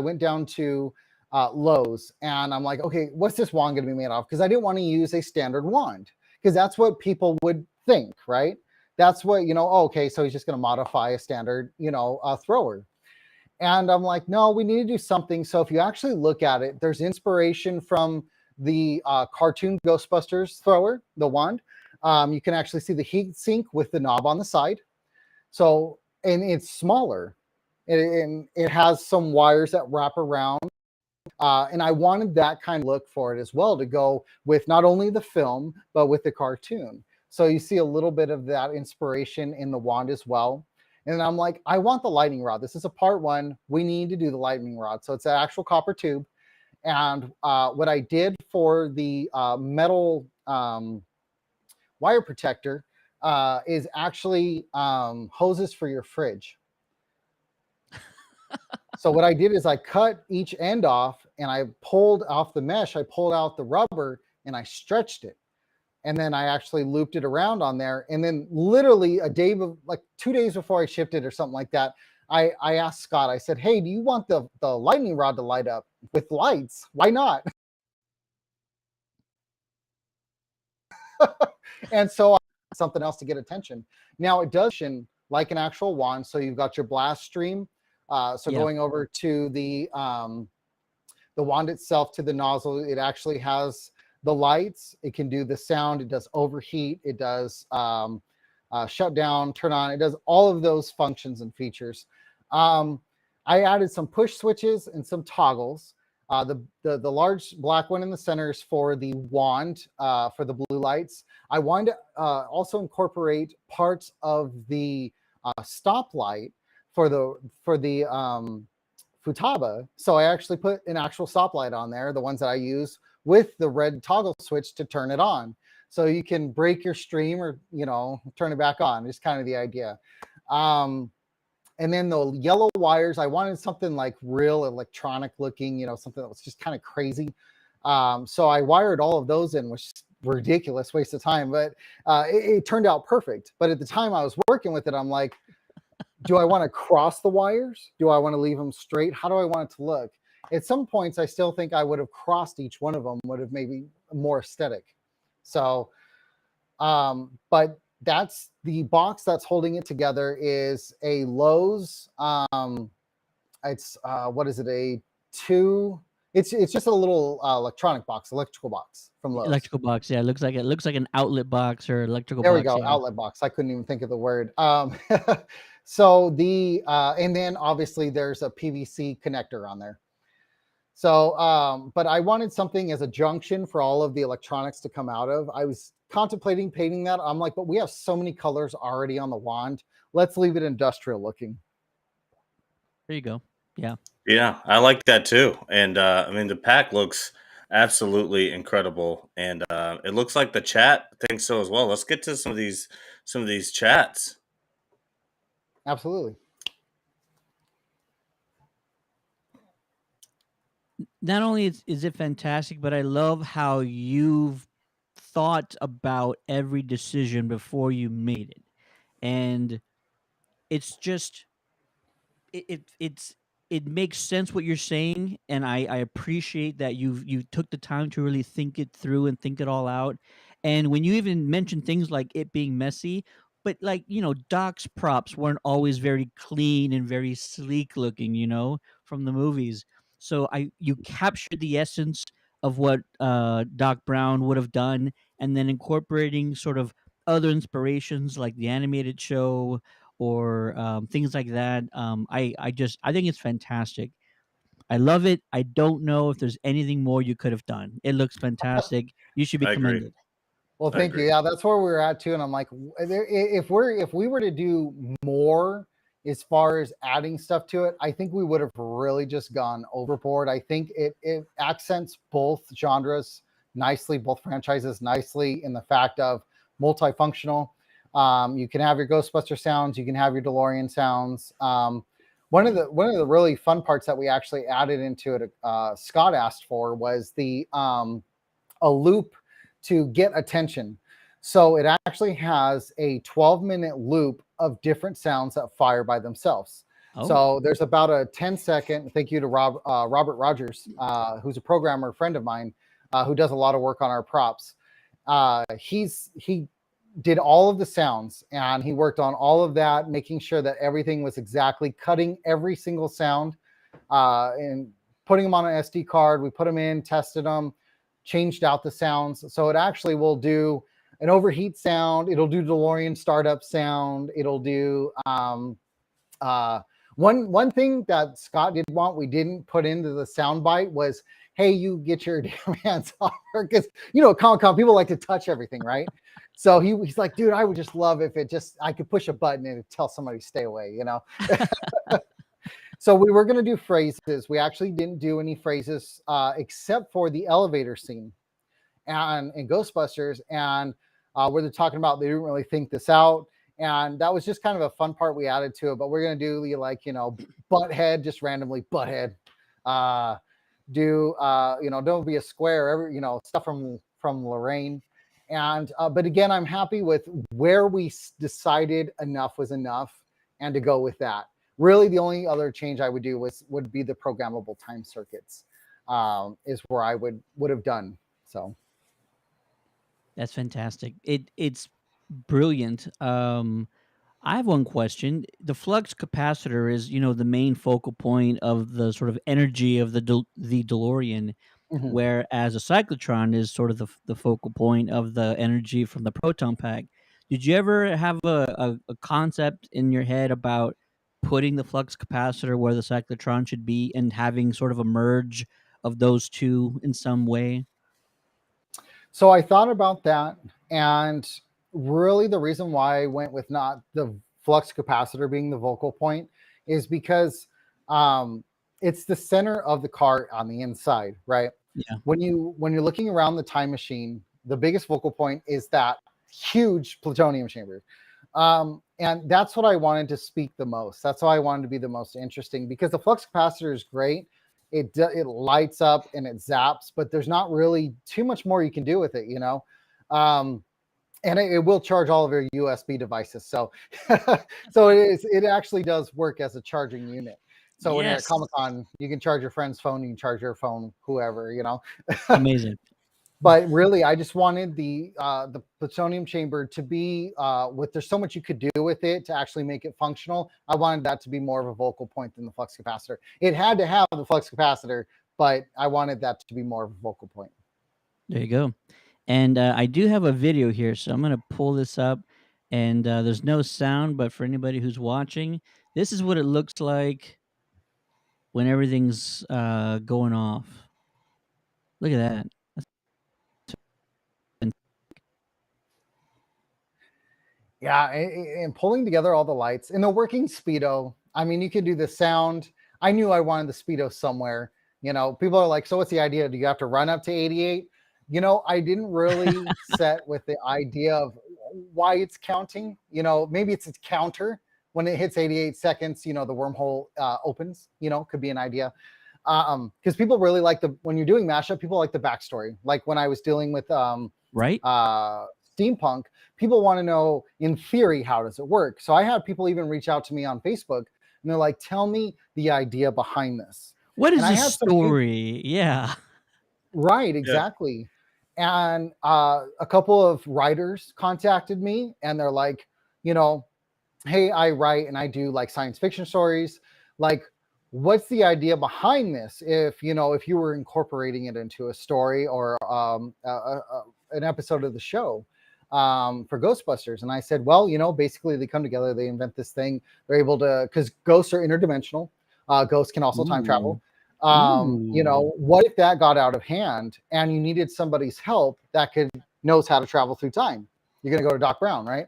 Speaker 8: went down to Lowe's and I'm like, okay, what's this wand going to be made of? Because I didn't want to use a standard wand because that's what people would think, right? That's what, okay, so he's just going to modify a standard, thrower. And I'm like, no, we need to do something. So if you actually look at it, there's inspiration from the cartoon Ghostbusters thrower, the wand. You can actually see the heat sink with the knob on the side. So, and it's smaller. It has some wires that wrap around. And I wanted that kind of look for it as well, to go with not only the film, but with the cartoon. So you see a little bit of that inspiration in the wand as well. And I'm like, I want the lightning rod. This is a part 1. We need to do the lightning rod. So it's an actual copper tube. And what I did for the metal wire protector is actually hoses for your fridge. So what I did is I cut each end off and I pulled off the mesh. I pulled out the rubber and I stretched it. And then I actually looped it around on there. And then literally 2 days before I shipped it or something like that, I asked Scott, I said, hey, do you want the lightning rod to light up with lights? Why not? And so I something else to get attention. Now it does like an actual wand. So you've got your blast stream. Going over to the wand itself, to the nozzle, it actually has the lights. It can do the sound. It does overheat. It does shut down, turn on. It does all of those functions and features. I added some push switches and some toggles. The large black one in the center is for the wand, for the blue lights. I wanted to also incorporate parts of the stoplight for the Futaba. So I actually put an actual stoplight on there, the ones that I use, with the red toggle switch to turn it on. So you can break your stream or, turn it back on. Just kind of the idea. And then the yellow wires, I wanted something like real electronic looking, something that was just kind of crazy. So I wired all of those in, which is ridiculous waste of time, but it turned out perfect. But at the time I was working with it, I'm like, do I want to cross the wires? Do I want to leave them straight? How do I want it to look? At some points, I still think I would have crossed each one of them, would have maybe more aesthetic. So, but that's the box that's holding it together is a Lowe's. It's what is it? It's just a little electrical box from Lowe's.
Speaker 6: Electrical box, yeah. It looks like an outlet box or electrical
Speaker 8: there
Speaker 6: box.
Speaker 8: There we go,
Speaker 6: yeah.
Speaker 8: Outlet box. I couldn't even think of the word. So and then obviously there's a PVC connector on there. So, but I wanted something as a junction for all of the electronics to come out of. I was contemplating painting that. I'm like, but we have so many colors already on the wand. Let's leave it industrial looking.
Speaker 6: There you go. Yeah.
Speaker 7: Yeah, I like that too. And I mean, the pack looks absolutely incredible, and it looks like the chat thinks so as well. Let's get to some of these chats.
Speaker 8: Absolutely.
Speaker 6: Not only is it fantastic, but I love how you've thought about every decision before you made it, and it's just it makes sense what you're saying, and I appreciate that you took the time to really think it through and think it all out. And when you even mention things like it being messy, but like Doc's props weren't always very clean and very sleek looking, from the movies. So you captured the essence of what Doc Brown would have done, and then incorporating sort of other inspirations like the animated show or things like that. I think it's fantastic. I love it. I don't know if there's anything more you could have done. It looks fantastic. You should be commended.
Speaker 8: Well, thank you. Yeah, that's where we're at too. And I'm like, if we were to do more as far as adding stuff to it, I think we would have really just gone overboard. I think it accents both genres nicely, both franchises nicely, in the fact of multifunctional. You can have your Ghostbuster sounds, you can have your DeLorean sounds. One of the really fun parts that we actually added into it, Scott asked for, was a loop to get attention. So it actually has a 12-minute loop of different sounds that fire by themselves.
Speaker 6: Oh.
Speaker 8: So there's about a 10-second. Thank you to Robert Rogers, who's a programmer friend of mine, who does a lot of work on our props. He did all of the sounds, and he worked on all of that, making sure that everything was exactly cutting every single sound, and putting them on an SD card. We put them in, tested them, changed out the sounds. So it actually will do an overheat sound. It'll do DeLorean startup sound. It'll do one thing that Scott did want we didn't put into the sound bite was, hey, you get your damn hands off her, because Comic-Con people like to touch everything, right? So he's like, dude, I would just love if I could push a button and tell somebody stay away, So we were going to do phrases. We actually didn't do any phrases except for the elevator scene and in Ghostbusters, and where they're talking about they didn't really think this out. And that was just kind of a fun part we added to it. But we're going to do butthead, just randomly butthead. Don't be a square, stuff from Lorraine. And but again, I'm happy with where we decided enough was enough and to go with that. Really, the only other change I would do would be the programmable time circuits, is where I would have done. So
Speaker 6: that's fantastic. It's brilliant. I have one question. The flux capacitor is, the main focal point of the sort of energy of the DeLorean, whereas a cyclotron is sort of the focal point of the energy from the proton pack. Did you ever have a concept in your head about putting the flux capacitor where the cyclotron should be and having sort of a merge of those two in some way?
Speaker 8: So I thought about that, and really the reason why I went with not the flux capacitor being the focal point is because it's the center of the car on the inside, right?
Speaker 6: Yeah.
Speaker 8: When you're looking around the time machine, the biggest focal point is that huge plutonium chamber. And that's what I wanted to speak the most. That's why I wanted to be the most interesting, because the flux capacitor is great. It lights up and it zaps, but there's not really too much more you can do with it, and it will charge all of your USB devices. So, it actually does work as a charging unit. So when you're at Comic-Con, you can charge your friend's phone, you can charge your phone, whoever,
Speaker 6: Amazing.
Speaker 8: But really, I just wanted the plutonium chamber to be there's so much you could do with it to actually make it functional. I wanted that to be more of a focal point than the flux capacitor. It had to have the flux capacitor, but I wanted that to be more of a focal point.
Speaker 6: There you go. And I do have a video here, so I'm going to pull this up. And there's no sound, but for anybody who's watching, this is what it looks like when everything's going off. Look at that.
Speaker 8: Yeah, and pulling together all the lights in the working Speedo. I mean, you could do the sound. I knew I wanted the Speedo somewhere. People are like, so what's the idea? Do you have to run up to 88? I didn't really set with the idea of why it's counting. Maybe it's a counter. When it hits 88 seconds, the wormhole opens, could be an idea. Because people really like when you're doing mashup, people like the backstory. Like when I was dealing with steampunk, people want to know in theory, how does it work? So I had people even reach out to me on Facebook and they're like, tell me the idea behind this.
Speaker 6: What is the story? Yeah.
Speaker 8: Right, exactly. Yeah. And a couple of writers contacted me and they're like, hey, I write and I do like science fiction stories. Like, what's the idea behind this? If you were incorporating it into a story or an episode of the show for Ghostbusters. And I said, well, basically they come together, they invent this thing. They're able to, because ghosts are interdimensional. Ghosts can also time travel. What if that got out of hand and you needed somebody's help that knows how to travel through time? You're going to go to Doc Brown, right?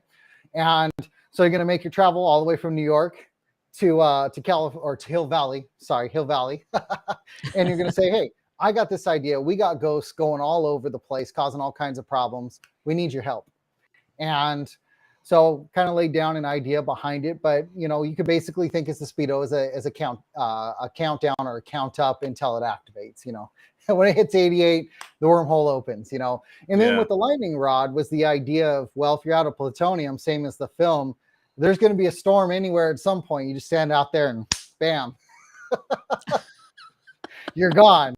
Speaker 8: And so you're going to make your travel all the way from New York to California or to Hill Valley. And you're going to say, hey, I got this idea. We got ghosts going all over the place, causing all kinds of problems. We need your help. And So kind of laid down an idea behind it, but you could basically think as the speedo as a countdown or a count up until it activates. When it hits 88, the wormhole opens. And then with the lightning rod was the idea of, well, if you're out of plutonium, same as the film, there's going to be a storm anywhere at some point. You just stand out there and bam, you're gone.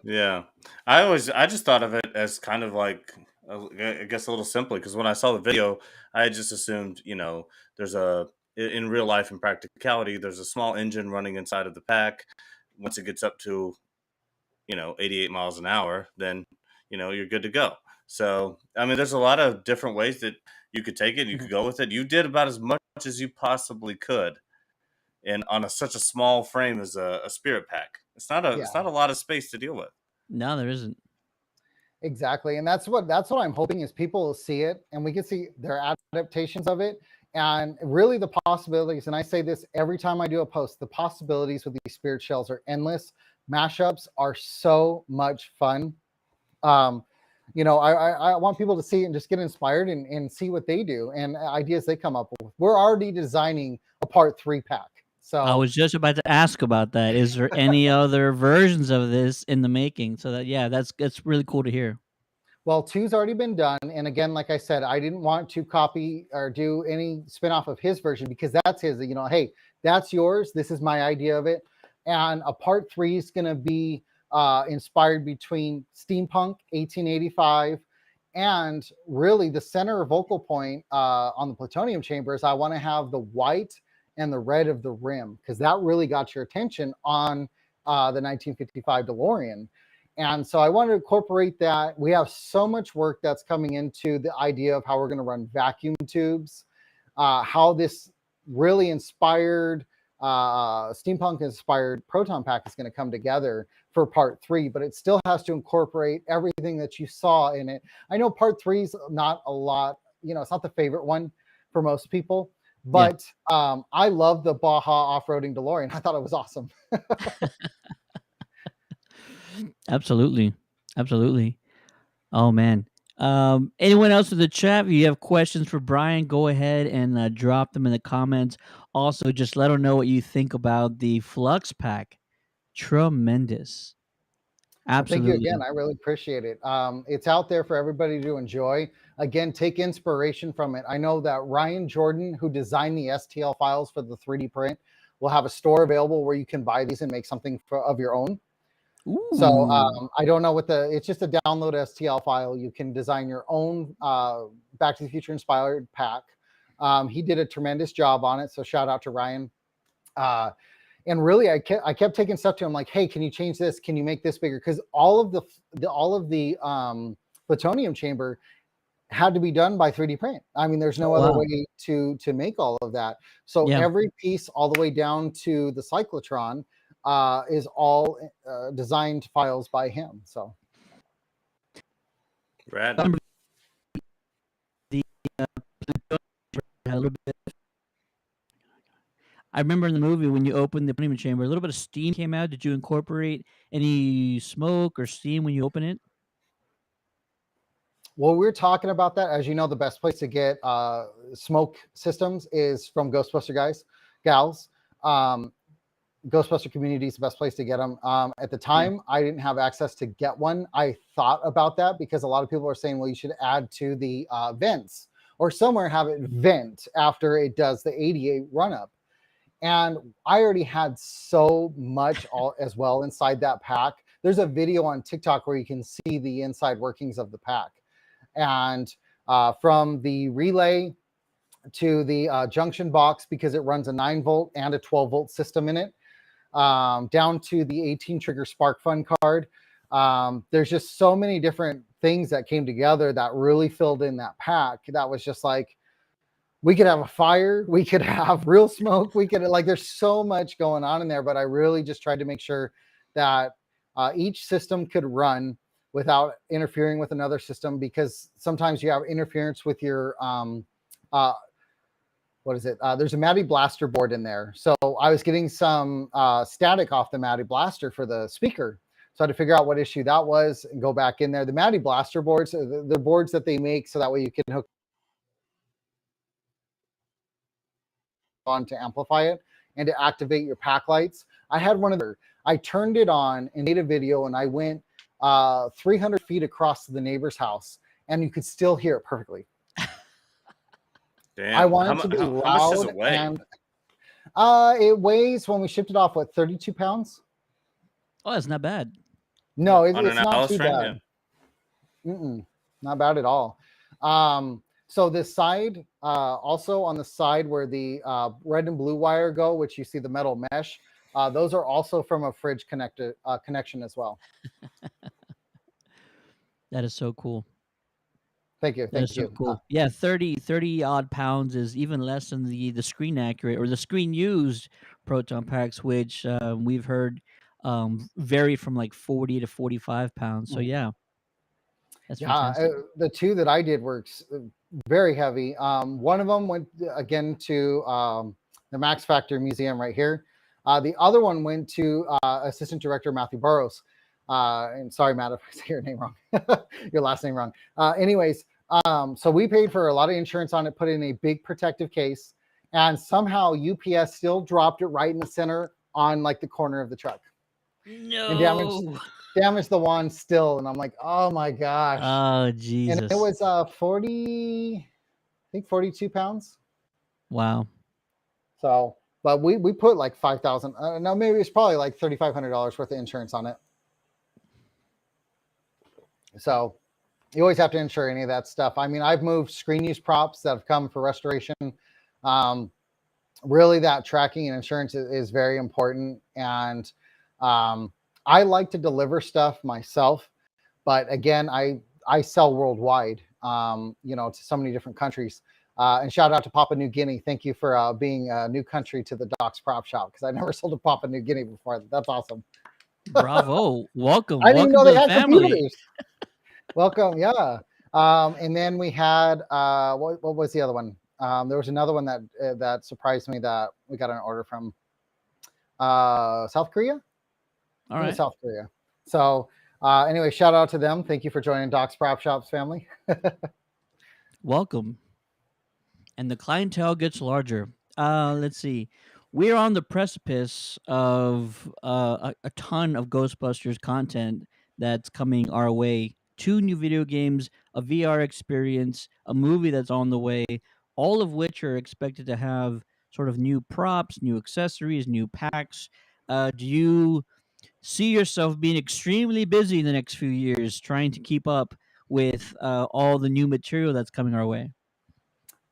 Speaker 7: Yeah, I just thought of it as kind of like, I guess a little simply, because when I saw the video, I just assumed, there's in real life and practicality, there's a small engine running inside of the pack. Once it gets up to 88 miles an hour, then you're good to go. So I mean, there's a lot of different ways that you could take it. You could go with it. You did about as much as you possibly could, and on such a small frame as a spirit pack. It's not a lot of space to deal with.
Speaker 6: No, there isn't.
Speaker 8: Exactly. And that's what I'm hoping is people will see it and we can see their adaptations of it. And really the possibilities, and I say this every time I do a post, the possibilities with these spirit shells are endless. Mashups are so much fun. I want people to see it and just get inspired and see what they do and ideas they come up with. We're already designing a part 3 pack. So
Speaker 6: I was just about to ask about that. Is there any other versions of this in the making? So that's really cool to hear.
Speaker 8: Well, 2's already been done. And again, like I said, I didn't want to copy or do any spinoff of his version because that's his, hey, that's yours. This is my idea of it. And a part 3 is going to be inspired between steampunk 1885 and really the center vocal point on the plutonium chambers. I want to have the white and the red of the rim because that really got your attention on the 1955 DeLorean. And so I want to incorporate that. We have so much work that's coming into the idea of how we're going to run vacuum tubes, how this really inspired steampunk inspired proton pack is going to come together for part 3, but it still has to incorporate everything that you saw in it. I know part 3 is not a lot, it's not the favorite one for most people, but I love the Baja off-roading DeLorean. I thought it was awesome.
Speaker 6: Absolutely. Oh man. Anyone else in the chat? If you have questions for Bryan, go ahead and drop them in the comments. Also, just let him know what you think about the Flux Pack. Tremendous. Absolutely.
Speaker 8: Thank you again. I really appreciate it. It's out there for everybody to enjoy. Again, take inspiration from it. I know that Ryan Jordan, who designed the STL files for the 3D print, will have a store available where you can buy these and make something of your own. Ooh. So I don't know it's just a download STL file. You can design your own Back to the Future inspired pack. He did a tremendous job on it. So shout out to Ryan. And really, I kept taking stuff to him like, hey, can you change this? Can you make this bigger? Because all of the plutonium chamber had to be done by 3D print. I mean, there's no other way to make all of that. So every piece, all the way down to the cyclotron, is all designed files by him. So,
Speaker 7: Brad,
Speaker 6: I remember in the movie when you opened the plutonium chamber, a little bit of steam came out. Did you incorporate any smoke or steam when you open it?
Speaker 8: Well, we're talking about that. As you know, the best place to get smoke systems is from Ghostbuster gals. Ghostbuster community is the best place to get them. At the time, I didn't have access to get one. I thought about that because a lot of people are saying, well, you should add to the vents or somewhere have it vent after it does the 88 run up. And I already had so much as well inside that pack. There's a video on TikTok where you can see the inside workings of the pack. And from the relay to the junction box, because it runs a 9-volt and a 12-volt system in it, down to the 18 trigger spark fun card. There's just so many different things that came together that really filled in that pack. That was just like, we could have a fire, we could have real smoke, we could there's so much going on in there, but I really just tried to make sure that each system could run without interfering with another system, because sometimes you have interference with your there's a Matty Blaster board in there. So I was getting some static off the Matty Blaster for the speaker. So I had to figure out what issue that was and go back in there. The Matty Blaster boards, the boards that they make so that way you can hook on to amplify it and to activate your pack lights. I had one of the, I turned it on and made a video, and I went 300 feet across to the neighbor's house, and you could still hear it perfectly.
Speaker 7: Damn.
Speaker 8: I want it to be
Speaker 7: how much does
Speaker 8: loud,
Speaker 7: it weigh?
Speaker 8: and it weighs, when we shipped it off, what, 32 pounds?
Speaker 6: Oh, that's not bad.
Speaker 8: No,
Speaker 7: On
Speaker 8: it's
Speaker 7: an
Speaker 8: not
Speaker 7: Alice
Speaker 8: too
Speaker 7: frame?
Speaker 8: bad. Not bad at all. So this side, also on the side where the red and blue wire go, which you see the metal mesh, those are also from a fridge connection as well.
Speaker 6: That is so cool.
Speaker 8: Thank you.
Speaker 6: That is
Speaker 8: Thank
Speaker 6: so
Speaker 8: you.
Speaker 6: cool. Yeah, 30 odd pounds is even less than the screen accurate or the screen used proton packs, which we've heard vary from like 40 to 45 pounds. So yeah, that's fantastic.
Speaker 8: The two that I did were very heavy. One of them went again to the Max Factor Museum right here. The other one went to Assistant Director Matthew Burrows. And sorry, Matt, if I say your name wrong, your last name wrong. Anyways, so we paid for a lot of insurance on it, put it in a big protective case, and somehow UPS still dropped it right in the center on like the corner of the truck.
Speaker 6: No.
Speaker 8: And damaged the wand still. And I'm like, oh my gosh.
Speaker 6: Oh, Jesus.
Speaker 8: And it was 42 pounds.
Speaker 6: Wow.
Speaker 8: So, but we put like 5,000. No, maybe it's probably like $3,500 worth of insurance on it. So you always have to insure any of that stuff. I mean, I've moved screen use props that have come for restoration. Really, that tracking and insurance is very important. And I like to deliver stuff myself, but again, I sell worldwide, to so many different countries. And shout out to Papua New Guinea. Thank you for being a new country to the Doc's Prop Shop, because I never sold to Papua New Guinea before. That's awesome.
Speaker 6: Bravo. Welcome.
Speaker 8: I didn't even know they had
Speaker 6: family.
Speaker 8: computers. Welcome. Yeah. And then we had, what was the other one? There was another one that surprised me that we got an order from South Korea.
Speaker 6: All right.
Speaker 8: South Korea. So anyway, shout out to them. Thank you for joining Doc's Prop Shops family.
Speaker 6: Welcome. And the clientele gets larger. Let's see. We're on the precipice of a ton of Ghostbusters content that's coming our way. 2 new video games, a VR experience, a movie that's on the way, all of which are expected to have sort of new props, new accessories, new packs. Do you see yourself being extremely busy in the next few years trying to keep up with all the new material that's coming our way?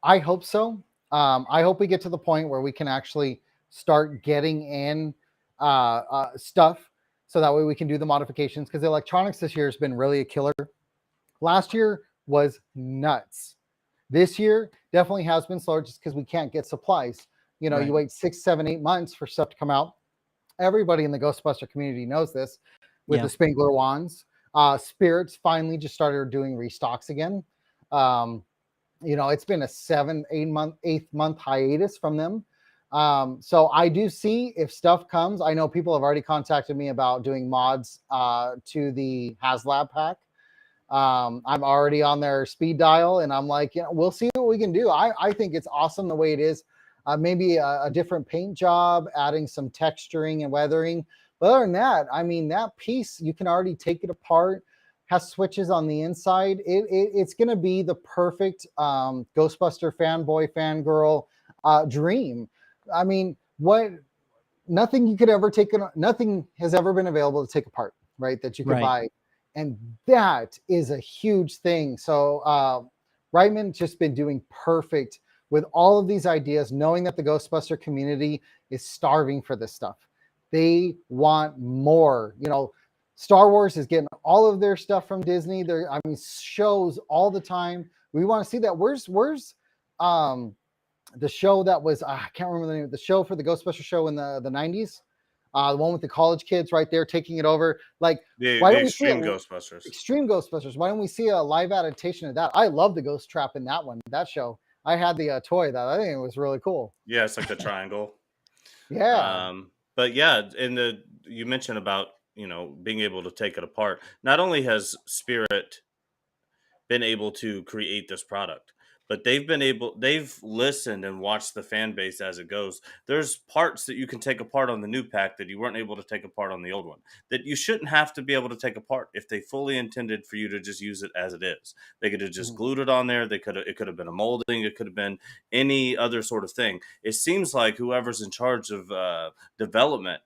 Speaker 8: I hope so. I hope we get to the point where we can actually start getting in stuff, so that way we can do the modifications, because the electronics this year has been really a killer. Last year was nuts. This year definitely has been slower just because we can't get supplies.
Speaker 6: Right.
Speaker 8: You wait 6, 7, 8 months for stuff to come out. Everybody in the Ghostbuster community knows this with the Spengler wands. Spirits finally just started doing restocks again. It's been a 8th month hiatus from them. So I do see if stuff comes. I know people have already contacted me about doing mods to the HasLab pack. I'm already on their speed dial, and I'm like, we'll see what we can do. I think it's awesome the way it is. Maybe a different paint job, adding some texturing and weathering. But other than that, I mean, that piece, you can already take it apart, has switches on the inside. It's going to be the perfect Ghostbuster fanboy, fangirl dream. I mean, nothing has ever been available to take apart, right? That you could buy. And that is a huge thing. So Reitman's just been doing perfect with all of these ideas, knowing that the Ghostbuster community is starving for this stuff. They want more. Star Wars is getting all of their stuff from Disney. Shows all the time. We want to see that. Where's the show that was, I can't remember the name of the show for the Ghostbuster show in the 90s. The one with the college kids right there taking it over. Like, why don't we see
Speaker 7: Ghostbusters?
Speaker 8: Extreme Ghostbusters. Why don't we see a live adaptation of that? I love the Ghost Trap in that show. I had the toy that I think it was really cool.
Speaker 7: Yeah, it's like the triangle.
Speaker 8: Yeah.
Speaker 7: But yeah, you mentioned about being able to take it apart. Not only has Spirit been able to create this product, but they've listened and watched the fan base as it goes. There's parts that you can take apart on the new pack that you weren't able to take apart on the old one, that you shouldn't have to be able to take apart if they fully intended for you to just use it as it is. They could have just glued it on there. It could have been a molding. It could have been any other sort of thing. It seems like whoever's in charge of development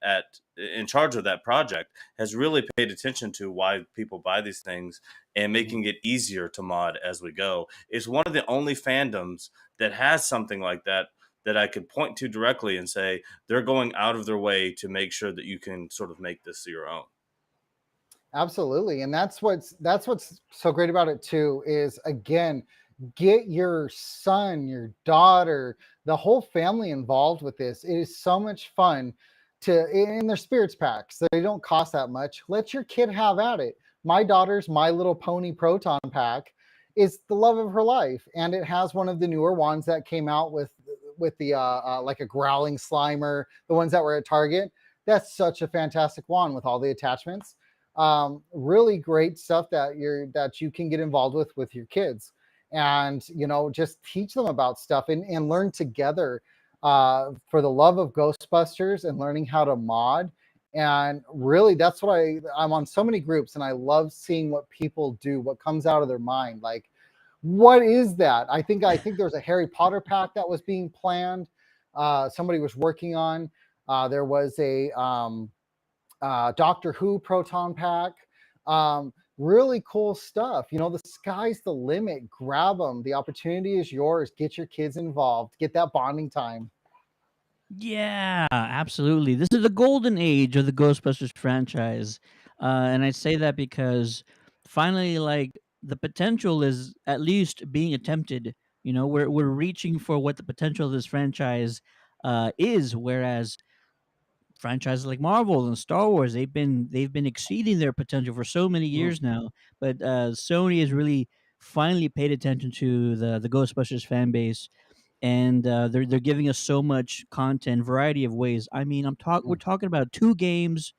Speaker 7: in charge of that project has really paid attention to why people buy these things and making it easier to mod as we go. It's one of the only fandoms that has something like that I could point to directly and say they're going out of their way to make sure that you can sort of make this your own.
Speaker 8: Absolutely. And that's what's so great about it too, is again, get your son, your daughter, the whole family involved with this. It is so much fun in their spirits packs. They don't cost that much. Let your kid have at it. My daughter's My Little Pony Proton pack is the love of her life, and it has one of the newer ones that came out with the like a growling Slimer, the ones that were at Target. That's such a fantastic one with all the attachments. Really great stuff that you can get involved with your kids, and just teach them about stuff and learn together for the love of Ghostbusters and learning how to mod. And really, that's what I'm on so many groups, and I love seeing what people do, what comes out of their mind. Like, what is that? I think there's a Harry Potter pack that was being planned. Somebody was working on. There was a Doctor Who proton pack. Really cool stuff. The sky's the limit. Grab them. The opportunity is yours. Get your kids involved. Get that bonding time.
Speaker 6: Yeah, absolutely. This is the golden age of the Ghostbusters franchise. And I say that because finally, like, the potential is at least being attempted. We're reaching for what the potential of this franchise is, whereas franchises like Marvel and Star Wars, they've been exceeding their potential for so many years now. But Sony has really finally paid attention to the Ghostbusters fan base, and they're giving us so much content, variety of ways. I mean, we're talking about 2 games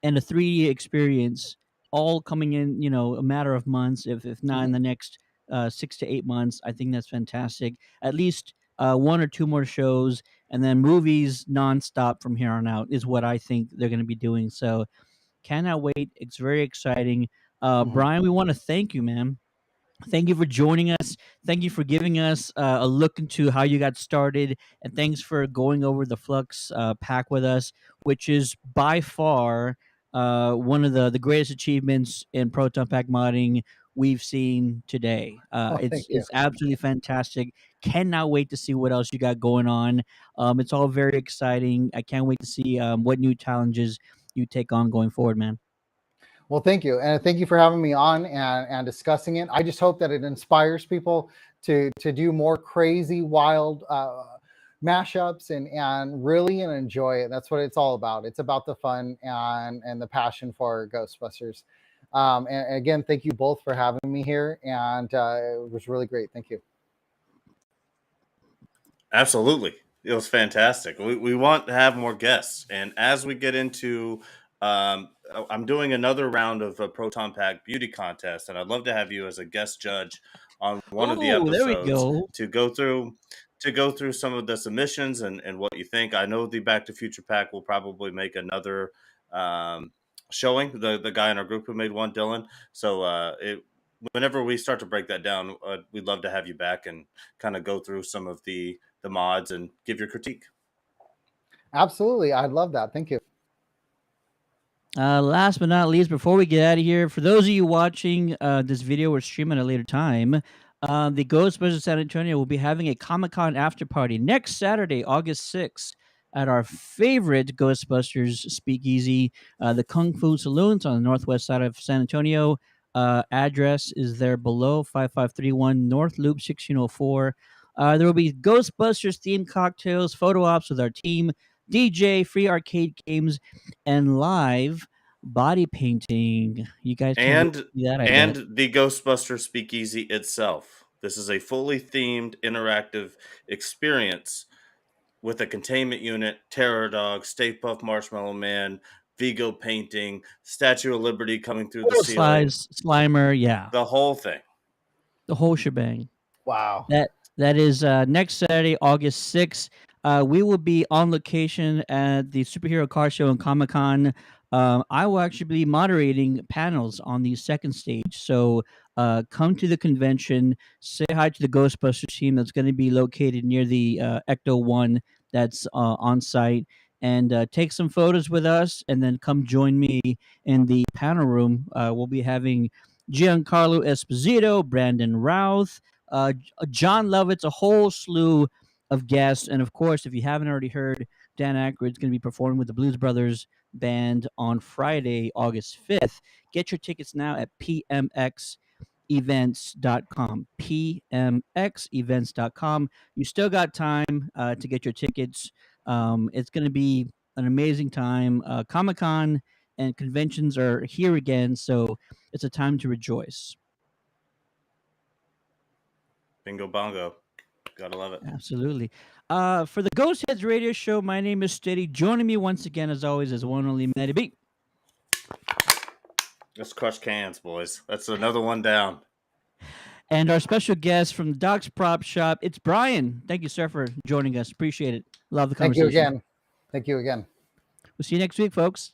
Speaker 6: and a 3D experience, all coming in, a matter of months, if not in the next 6 to 8 months. I think that's fantastic. At least 1 or 2 more shows, and then movies nonstop from here on out is what I think they're going to be doing. So cannot wait. It's very exciting. Bryan, we want to thank you, man. Thank you for joining us. Thank you for giving us a look into how you got started, and thanks for going over the Flux pack with us, which is by far one of the greatest achievements in Proton Pack modding we've seen today. It's absolutely fantastic. Cannot wait to see what else you got going on. It's all very exciting. I can't wait to see what new challenges you take on going forward, man.
Speaker 8: Well, thank you. And thank you for having me on and discussing it. I just hope that it inspires people to do more crazy, wild mashups and really enjoy it. That's what it's all about. It's about the fun and the passion for Ghostbusters. And again, thank you both for having me here. And it was really great. Thank you.
Speaker 7: Absolutely. It was fantastic. We want to have more guests. And as we get into I'm doing another round of a Proton Pack beauty contest, and I'd love to have you as a guest judge on one of the episodes
Speaker 6: there we go.
Speaker 7: to go through some of the submissions and what you think. I know the Back to Future Pack will probably make another showing. The guy in our group who made one, Dylan. So whenever we start to break that down, we'd love to have you back and kind of go through some of the mods and give your critique.
Speaker 8: Absolutely. I'd love that. Thank you.
Speaker 6: Last but not least, before we get out of here, for those of you watching this video or stream at a later time, the Ghostbusters San Antonio will be having a Comic-Con after party next Saturday, August 6th, at our favorite Ghostbusters speakeasy, the Kung Fu Saloons on the northwest side of San Antonio. Address is there below, 5531 North Loop 1604. There will be Ghostbusters themed cocktails, photo ops with our team, DJ, free arcade games, and live body painting. You guys can see that,
Speaker 7: and the Ghostbuster Speakeasy itself. This is a fully themed interactive experience with a containment unit, Terror Dog, Stay Puft Marshmallow Man, Vigo painting, Statue of Liberty coming through the ceiling,
Speaker 6: Slimer, yeah,
Speaker 7: the whole thing,
Speaker 6: the whole shebang.
Speaker 8: Wow.
Speaker 6: That is next Saturday, August 6th. We will be on location at the Superhero Car Show and Comic Con. I will actually be moderating panels on the second stage. So come to the convention, say hi to the Ghostbusters team that's going to be located near the Ecto 1 that's on site, and take some photos with us, and then come join me in the panel room. We'll be having Giancarlo Esposito, Brandon Routh, John Lovitz, a whole slew of guests. And of course, if you haven't already heard, Dan Aykroyd's going to be performing with the Blues Brothers Band on Friday, August 5th. Get your tickets now at pmxevents.com. pmxevents.com. You still got time to get your tickets. It's going to be an amazing time. Comic-Con and conventions are here again, so it's a time to rejoice.
Speaker 7: Bingo bongo. Gotta love it.
Speaker 6: Absolutely. For the Ghostheads radio show, my name is Steady. Joining me once again, as always, is one only Matty B.
Speaker 7: Let's crush cans, boys. That's another one down.
Speaker 6: And our special guest from Doc's Prop Shop, it's Bryan. Thank you, sir, for joining us. Appreciate it. Love the conversation.
Speaker 8: Thank you again.
Speaker 6: We'll see you next week, folks.